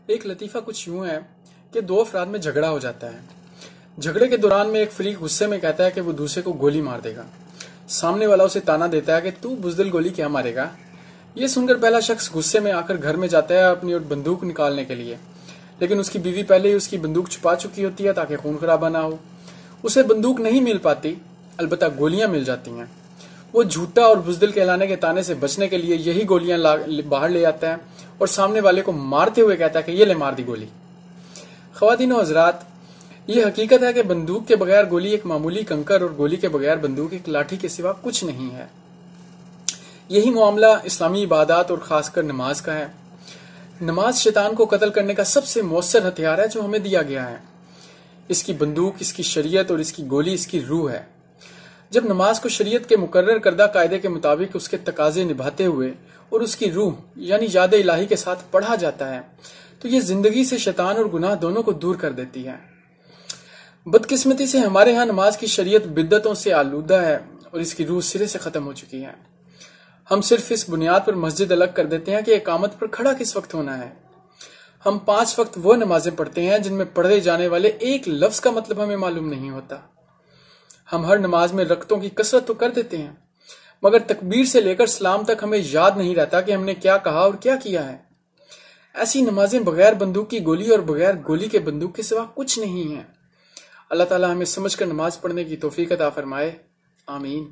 ایک لطیفہ کچھ یوں ہے کہ دو افراد میں جھگڑا ہو جاتا ہے۔ جھگڑے کے دوران میں ایک فریق غصے میں کہتا ہے کہ وہ دوسرے کو گولی مار دے گا۔ سامنے والا اسے تانا دیتا ہے کہ تو بزدل گولی کیا مارے گا۔ یہ سن کر پہلا شخص غصے میں آ کر گھر میں جاتا ہے اپنی بندوق نکالنے کے لیے، لیکن اس کی بیوی پہلے ہی اس کی بندوق چھپا چکی ہوتی ہے تاکہ خون خرابہ نہ ہو۔ اسے بندوق نہیں مل پاتی، البتہ گولیاں مل جاتی ہیں۔ وہ جھوٹا اور بزدل کہلانے کے تانے سے بچنے کے لیے یہی گولیاں باہر لے آتا ہے اور سامنے والے کو مارتے ہوئے کہتا ہے کہ یہ لے مار دی گولی۔ خواتین و حضرات، یہ حقیقت ہے کہ بندوق کے بغیر گولی ایک معمولی کنکر اور گولی کے بغیر بندوق ایک لاٹھی کے سوا کچھ نہیں ہے۔ یہی معاملہ اسلامی عبادات اور خاص کر نماز کا ہے۔ نماز شیطان کو قتل کرنے کا سب سے مؤثر ہتھیار ہے جو ہمیں دیا گیا ہے۔ اس کی بندوق، اس کی شریعت اور اس کی گولی اس کی روح ہے۔ جب نماز کو شریعت کے مقرر کردہ قاعدے کے مطابق اس کے تقاضے نبھاتے ہوئے اور اس کی روح یعنی یاد الہی کے ساتھ پڑھا جاتا ہے تو یہ زندگی سے شیطان اور گناہ دونوں کو دور کر دیتی ہے۔ بدقسمتی سے ہمارے ہاں نماز کی شریعت بدعتوں سے آلودہ ہے اور اس کی روح سرے سے ختم ہو چکی ہے۔ ہم صرف اس بنیاد پر مسجد الگ کر دیتے ہیں کہ اقامت پر کھڑا کس وقت ہونا ہے۔ ہم 5 وقت وہ نمازیں پڑھتے ہیں جن میں پڑھے جانے والے ایک لفظ کا مطلب ہمیں معلوم نہیں ہوتا۔ ہم ہر نماز میں رکعتوں کی کثرت تو کر دیتے ہیں، مگر تکبیر سے لے کر سلام تک ہمیں یاد نہیں رہتا کہ ہم نے کیا کہا اور کیا کیا ہے۔ ایسی نمازیں بغیر بندوق کی گولی اور بغیر گولی کے بندوق کے سوا کچھ نہیں ہیں۔ اللہ تعالی ہمیں سمجھ کر نماز پڑھنے کی توفیق عطا فرمائے، آمین۔